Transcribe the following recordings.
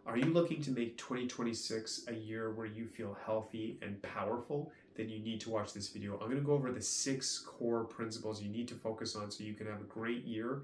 Are you looking to make 2026 a year where you feel healthy and powerful? Then you need to watch this video. I'm going to go over the 6 core principles you need to focus on so you can have a great year.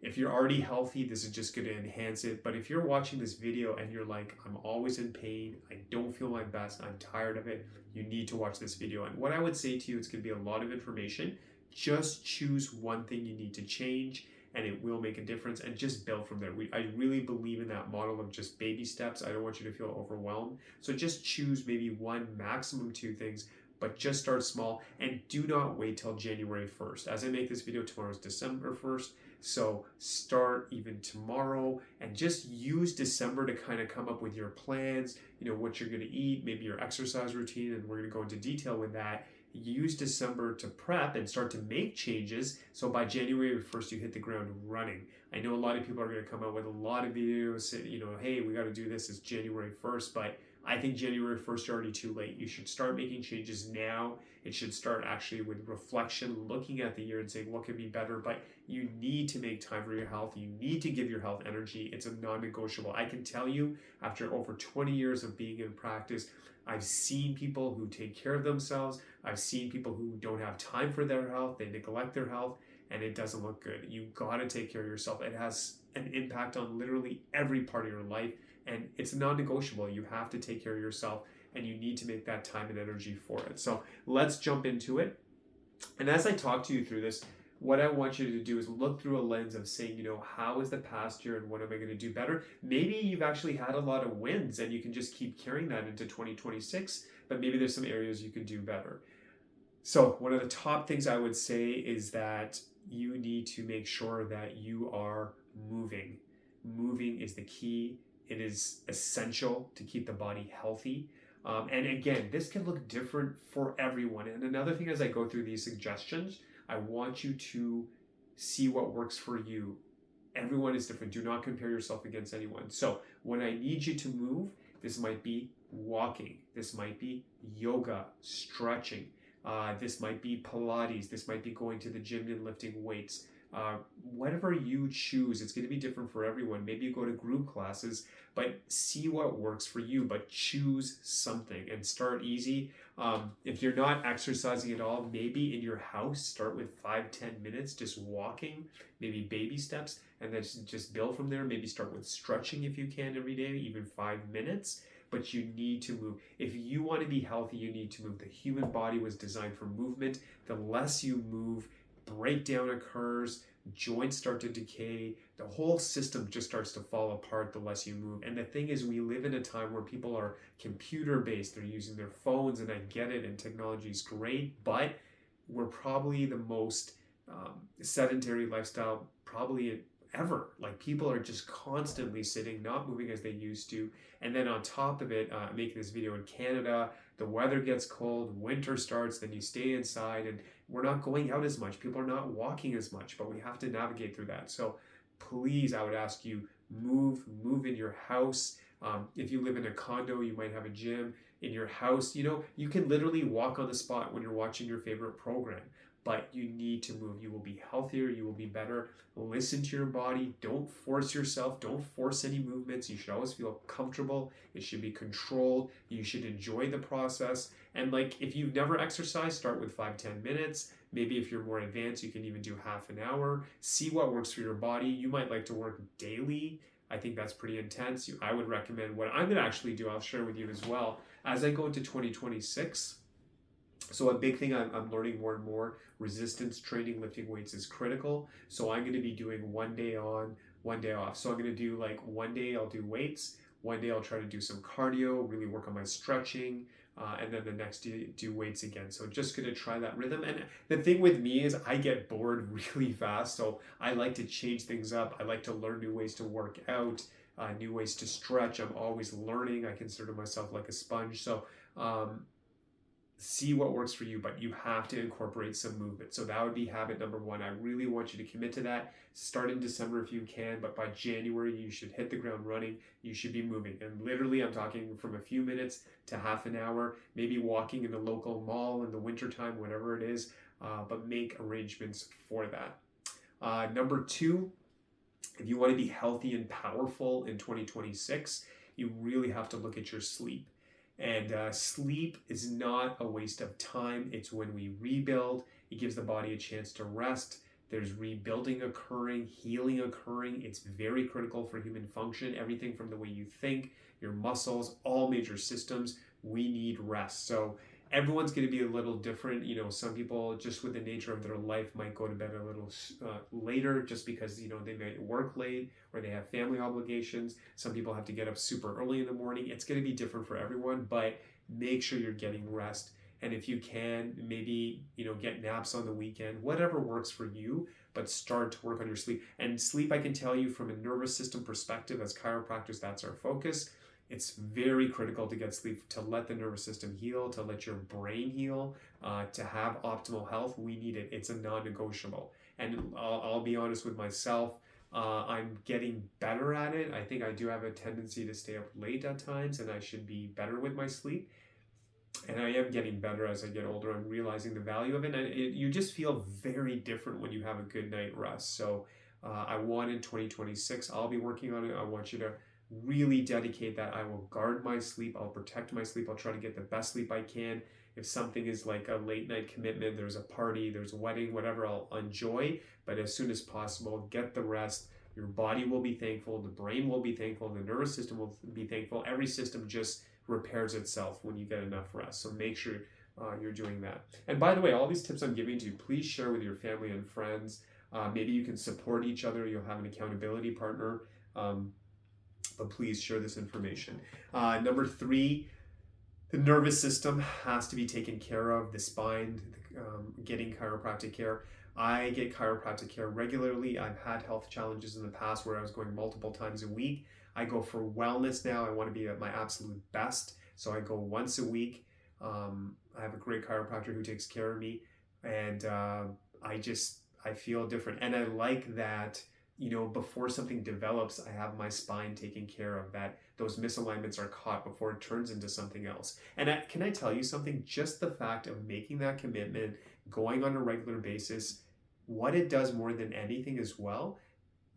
If you're already healthy, this is just going to enhance it. But if you're watching this video and you're like, I'm always in pain, I don't feel my best, I'm tired of it, you need to watch this video. And what I would say to you, it's going to be a lot of information. Just choose one thing you need to change and it will make a difference, and just build from there. I really believe in that model of just baby steps. I don't want you to feel overwhelmed. So just choose maybe 1, maximum 2 things, but just start small and do not wait till January 1st. As I make this video, tomorrow is December 1st. So start even tomorrow and just use December to kind of come up with your plans, what you're going to eat, maybe your exercise routine, and we're going to go into detail with that. Use December to prep and start to make changes. So by January 1st, you hit the ground running. I know a lot of people are going to come out with a lot of videos saying, hey, we got to do this. It's January 1st, but I think January 1st, you're already too late. You should start making changes now. It should start actually with reflection, looking at the year and saying, what could be better? But you need to make time for your health. You need to give your health energy. It's a non-negotiable. I can tell you, after over 20 years of being in practice, I've seen people who take care of themselves. I've seen people who don't have time for their health. They neglect their health, and it doesn't look good. You got to take care of yourself. It has an impact on literally every part of your life, and it's non-negotiable. You have to take care of yourself, and you need to make that time and energy for it. So let's jump into it. And as I talk to you through this, what I want you to do is look through a lens of saying, how is the past year and what am I going to do better? Maybe you've actually had a lot of wins and you can just keep carrying that into 2026, but maybe there's some areas you could do better. So one of the top things I would say is that you need to make sure that you are moving. Moving is the key. It is essential to keep the body healthy. And again, this can look different for everyone. And another thing, as I go through these suggestions, I want you to see what works for you. Everyone is different. Do not compare yourself against anyone. So when I need you to move, this might be walking. This might be yoga, stretching. This might be Pilates. This might be going to the gym and lifting weights. Whatever you choose, it's going to be different for everyone. Maybe you go to group classes, but see what works for you, but choose something and start easy. If you're not exercising at all, maybe in your house, start with 5-10 minutes, just walking, maybe baby steps, and then just build from there. Maybe start with stretching if you can every day, even 5 minutes. But you need to move. If you want to be healthy, you need to move. The human body was designed for movement. The less you move, breakdown occurs, joints start to decay, the whole system just starts to fall apart the less you move. And the thing is, we live in a time where people are computer-based, they're using their phones, and I get it, and technology is great, but we're probably the most sedentary lifestyle probably ever. Like, people are just constantly sitting, not moving as they used to. And then on top of it, making this video in Canada, the weather gets cold, winter starts, then you stay inside, and we're not going out as much. People are not walking as much, but we have to navigate through that. So please, I would ask you, move in your house. If you live in a condo, you might have a gym in your house. You can literally walk on the spot when you're watching your favorite program, but you need to move. You will be healthier, you will be better. Listen to your body. Don't force yourself. Don't force any movements. You should always feel comfortable. It should be controlled. You should enjoy the process. And if you've never exercised, start with 5-10 minutes. Maybe if you're more advanced, you can even do half an hour. See what works for your body. You might like to work daily. I think that's pretty intense. I would recommend what I'm going to actually do. I'll share with you as well. As I go into 2026, so a big thing I'm learning more and more, resistance training, lifting weights is critical. So I'm going to be doing 1 day on, 1 day off. So I'm going to do 1 day I'll do weights, 1 day I'll try to do some cardio, really work on my stretching, and then the next day do weights again. So just going to try that rhythm. And the thing with me is I get bored really fast. So I like to change things up. I like to learn new ways to work out, new ways to stretch. I'm always learning. I consider myself like a sponge. So see what works for you, but you have to incorporate some movement. So that would be habit number 1. I really want you to commit to that. Start in December if you can, but by January, you should hit the ground running. You should be moving. And literally, I'm talking from a few minutes to half an hour, maybe walking in the local mall in the wintertime, whatever it is, but make arrangements for that. Number 2, if you want to be healthy and powerful in 2026, you really have to look at your sleep. And sleep is not a waste of time. It's when we rebuild. It gives the body a chance to rest. There's rebuilding occurring, healing occurring. It's very critical for human function. Everything from the way you think, your muscles, all major systems, we need rest. So everyone's going to be a little different. You know, some people just with the nature of their life might go to bed a little later just because, you know, they might work late or they have family obligations. Some people have to get up super early in the morning. It's going to be different for everyone, but make sure you're getting rest. And if you can, maybe, you know, get naps on the weekend, whatever works for you, but start to work on your sleep. And sleep, I can tell you from a nervous system perspective, as chiropractors, that's our focus. It's very critical to get sleep, to let the nervous system heal, to let your brain heal, to have optimal health. We need it. It's a non-negotiable. And I'll be honest with myself, I'm getting better at it. I think I do have a tendency to stay up late at times, and I should be better with my sleep. And I am getting better as I get older. I'm realizing the value of it. And you just feel very different when you have a good night rest. So I want in 2026, I'll be working on it. I want you to really dedicate that. I will guard my sleep. I'll protect my sleep. I'll try to get the best sleep I can. If something is like a late night commitment, there's a party, there's a wedding, whatever, I'll enjoy. But as soon as possible, get the rest. Your body will be thankful. The brain will be thankful. The nervous system will be thankful. Every system just repairs itself when you get enough rest. So make sure you're doing that. And by the way, all these tips I'm giving to you, please share with your family and friends. Maybe you can support each other. You'll have an accountability partner. But please share this information. Number 3, the nervous system has to be taken care of. The spine, getting chiropractic care. I get chiropractic care regularly. I've had health challenges in the past where I was going multiple times a week. I go for wellness now. I want to be at my absolute best. So I go once a week. I have a great chiropractor who takes care of me. And I feel different. And I like that, you know, before something develops, I have my spine taken care of, that those misalignments are caught before it turns into something else. And can I tell you something? Just the fact of making that commitment, going on a regular basis, what it does more than anything as well,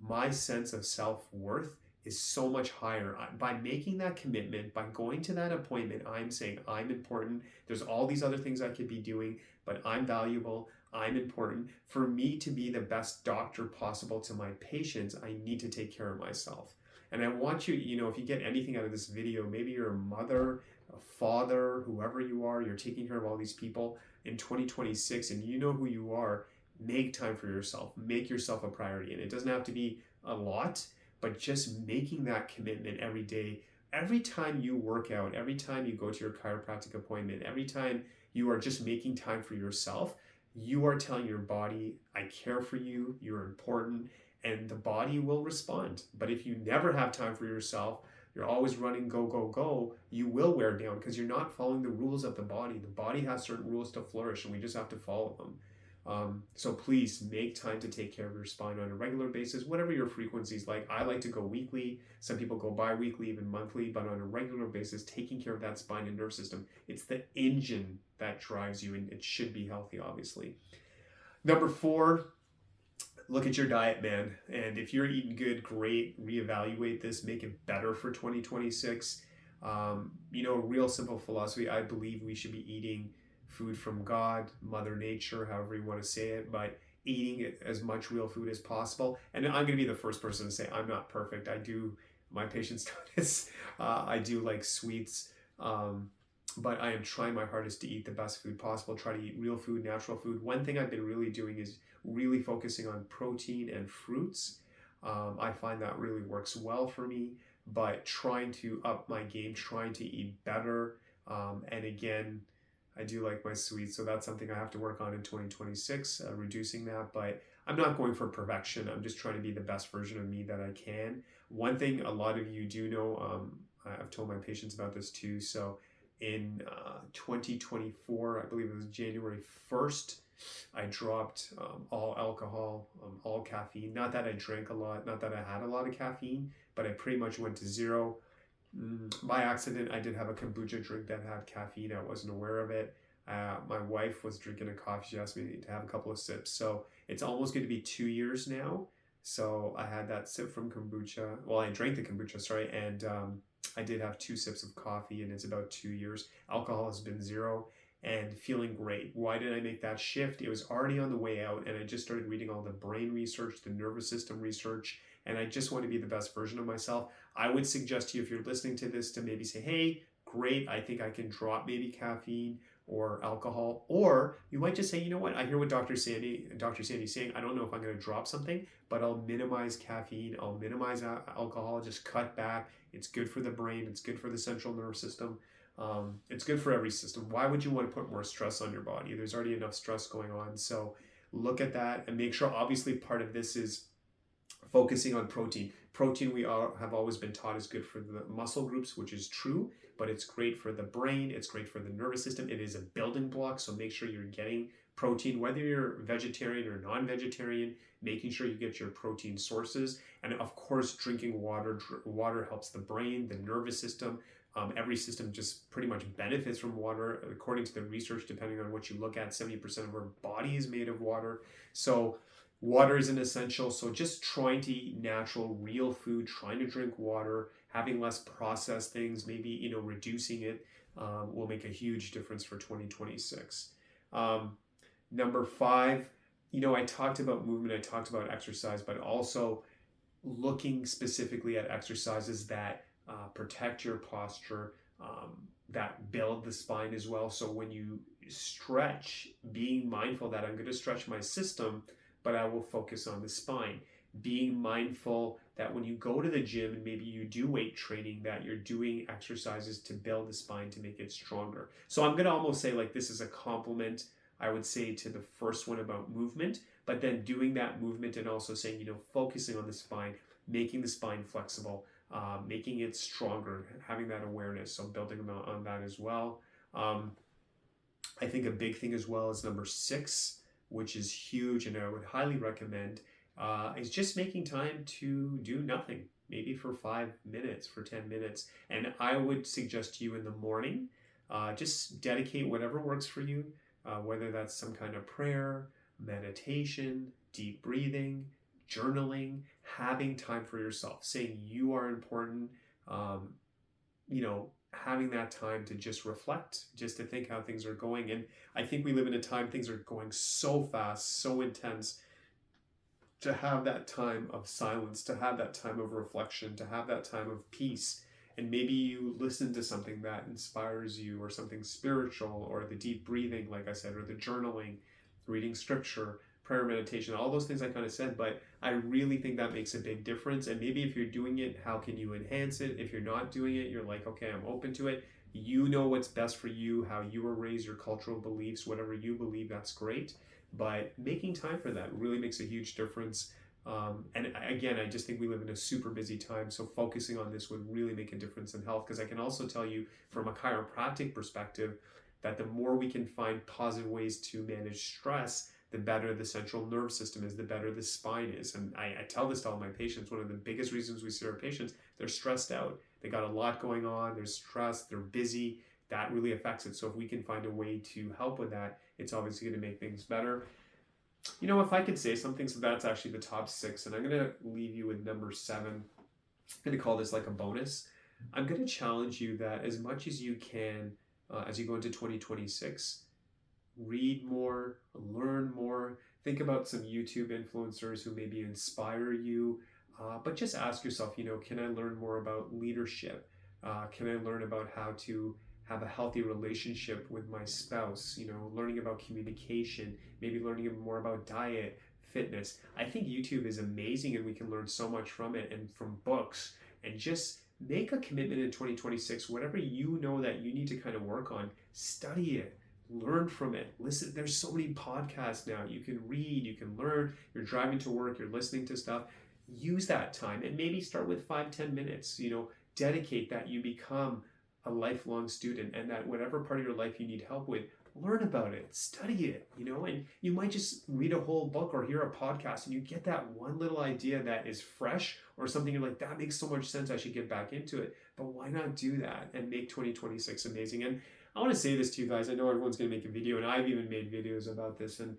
my sense of self-worth is so much higher. By making that commitment, by going to that appointment, I'm saying I'm important. There's all these other things I could be doing, but I'm valuable. I'm important. For me to be the best doctor possible to my patients, I need to take care of myself. And I want you, you know, if you get anything out of this video, maybe you're a mother, a father, whoever you are, you're taking care of all these people in 2026 and you know who you are, make time for yourself. Make yourself a priority. And it doesn't have to be a lot, but just making that commitment every day, every time you work out, every time you go to your chiropractic appointment, every time you are just making time for yourself, you are telling your body, I care for you, you're important, and the body will respond. But if you never have time for yourself, you're always running, go, go, go, you will wear down because you're not following the rules of the body. The body has certain rules to flourish and we just have to follow them. So please make time to take care of your spine on a regular basis, whatever your frequency is like. I like to go weekly. Some people go bi-weekly, even monthly, but on a regular basis, taking care of that spine and nerve system. It's the engine that drives you, and it should be healthy, obviously. Number 4, look at your diet, man. And if you're eating good, great. Reevaluate this, make it better for 2026. You know, real simple philosophy. I believe we should be eating food from God, Mother Nature, however you want to say it, but eating as much real food as possible. And I'm going to be the first person to say I'm not perfect. My patients know this. I do like sweets, but I am trying my hardest to eat the best food possible, try to eat real food, natural food. One thing I've been really doing is really focusing on protein and fruits. I find that really works well for me, but trying to up my game, trying to eat better. And again, I do like my sweets, so that's something I have to work on in 2026, reducing that. But I'm not going for perfection. I'm just trying to be the best version of me that I can. One thing a lot of you do know, I've told my patients about this too. So in 2024, I believe it was January 1st, I dropped all alcohol, all caffeine. Not that I drank a lot, not that I had a lot of caffeine, but I pretty much went to zero. By accident, I did have a kombucha drink that had caffeine. I wasn't aware of it. My wife was drinking a coffee. She asked me to have a couple of sips. So it's almost going to be 2 years now. So I had that sip from kombucha. Well, I drank the kombucha, sorry. And I did have 2 sips of coffee, and it's about 2 years. Alcohol has been 0 and feeling great. Why did I make that shift? It was already on the way out, and I just started reading all the brain research, the nervous system research, and I just want to be the best version of myself. I would suggest to you, if you're listening to this, to maybe say, hey, great, I think I can drop maybe caffeine or alcohol. Or you might just say, you know what, I hear what Dr. Sandy's saying. I don't know if I'm going to drop something, but I'll minimize caffeine, I'll minimize alcohol, just cut back. It's good for the brain, it's good for the central nervous system. It's good for every system. Why would you want to put more stress on your body? There's already enough stress going on. So look at that and make sure, obviously, part of this is focusing on protein. Protein, we have always been taught, is good for the muscle groups, which is true, but it's great for the brain, it's great for the nervous system. It is a building block, so make sure you're getting protein, whether you're vegetarian or non-vegetarian, making sure you get your protein sources. And of course, drinking water. Water helps the brain, the nervous system. Every system just pretty much benefits from water. According to the research, depending on what you look at, 70% of our body is made of water. So water is an essential. So just trying to eat natural, real food, trying to drink water, having less processed things, maybe reducing it, will make a huge difference for 2026. Number 5, I talked about movement, I talked about exercise, but also looking specifically at exercises that protect your posture, that build the spine as well. So when you stretch, being mindful that I'm going to stretch my system, but I will focus on the spine. Being mindful that when you go to the gym and maybe you do weight training, that you're doing exercises to build the spine to make it stronger. So I'm going to almost say like this is a compliment, I would say, to the first one about movement, but then doing that movement and also saying, focusing on the spine, making the spine flexible, making it stronger, having that awareness. So building on that as well. I think a big thing as well is number 6, which is huge, and I would highly recommend, is just making time to do nothing, maybe for 5 minutes, for 10 minutes. And I would suggest to you in the morning, just dedicate whatever works for you, whether that's some kind of prayer, meditation, deep breathing, journaling, having time for yourself, saying you are important, having that time to just reflect, just to think how things are going. And I think we live in a time things are going so fast, so intense, to have that time of silence, to have that time of reflection, to have that time of peace. And maybe you listen to something that inspires you, or something spiritual, or the deep breathing, like I said, or the journaling, reading scripture, prayer, meditation, all those things I kind of said, but I really think that makes a big difference. And maybe if you're doing it, how can you enhance it? If you're not doing it, you're like, okay, I'm open to it. You know what's best for you, how you were raised, your cultural beliefs, whatever you believe, that's great. But making time for that really makes a huge difference. And again, I just think we live in a super busy time, so focusing on this would really make a difference in health. Because I can also tell you from a chiropractic perspective that the more we can find positive ways to manage stress, the better the central nervous system is, the better the spine is. And I tell this to all my patients, one of the biggest reasons we see our patients, they're stressed out. They got a lot going on, they're stressed, they're busy. That really affects it. So if we can find a way to help with that, it's obviously going to make things better. If I could say something, so that's actually the top 6, and I'm going to leave you with number 7. I'm going to call this like a bonus. I'm going to challenge you that as much as you can, as you go into 2026, read more, learn more, think about some YouTube influencers who maybe inspire you, but just ask yourself, can I learn more about leadership? Can I learn about how to have a healthy relationship with my spouse, learning about communication, maybe learning more about diet, fitness. I think YouTube is amazing and we can learn so much from it and from books. And just make a commitment in 2026, whatever you know that you need to kind of work on, study it, learn from it, listen. There's so many podcasts now. You can read, you can learn, you're driving to work, you're listening to stuff. Use that time and maybe start with 5-10 minutes, dedicate that. You become a lifelong student, and that whatever part of your life you need help with, learn about it, study it, and you might just read a whole book or hear a podcast and you get that one little idea that is fresh, or something you're like, that makes so much sense, I should get back into it. But why not do that and make 2026 amazing? And I want to say this to you guys, I know everyone's going to make a video, and I've even made videos about this, and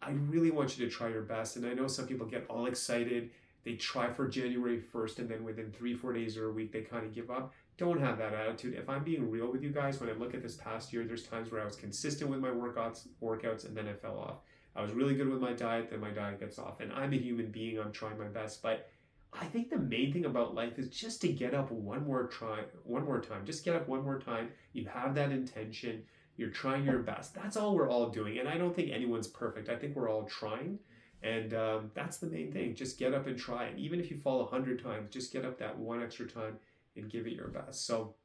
I really want you to try your best. And I know some people get all excited, they try for January 1st and then within 3-4 days or a week they kind of give up. Don't have that attitude. If I'm being real with you guys, when I look at this past year, there's times where I was consistent with my workouts and then I fell off. I was really good with my diet, then my diet gets off. And I'm a human being, I'm trying my best. But I think the main thing about life is just to get up one more time. Just get up one more time. You have that intention. You're trying your best. That's all we're all doing. And I don't think anyone's perfect. I think we're all trying. And that's the main thing. Just get up and try. And even if you fall 100 times, just get up that one extra time and give it your best. So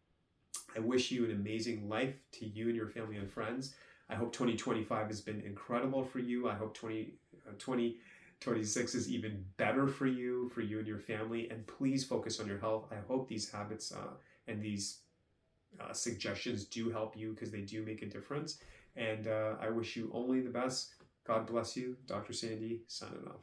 I wish you an amazing life, to you and your family and friends. I hope 2025 has been incredible for you. I hope 2026 is even better for you and your family. And please focus on your health. I hope these habits and these suggestions do help you, because they do make a difference. And I wish you only the best. God bless you. Dr. Sandy, signing off.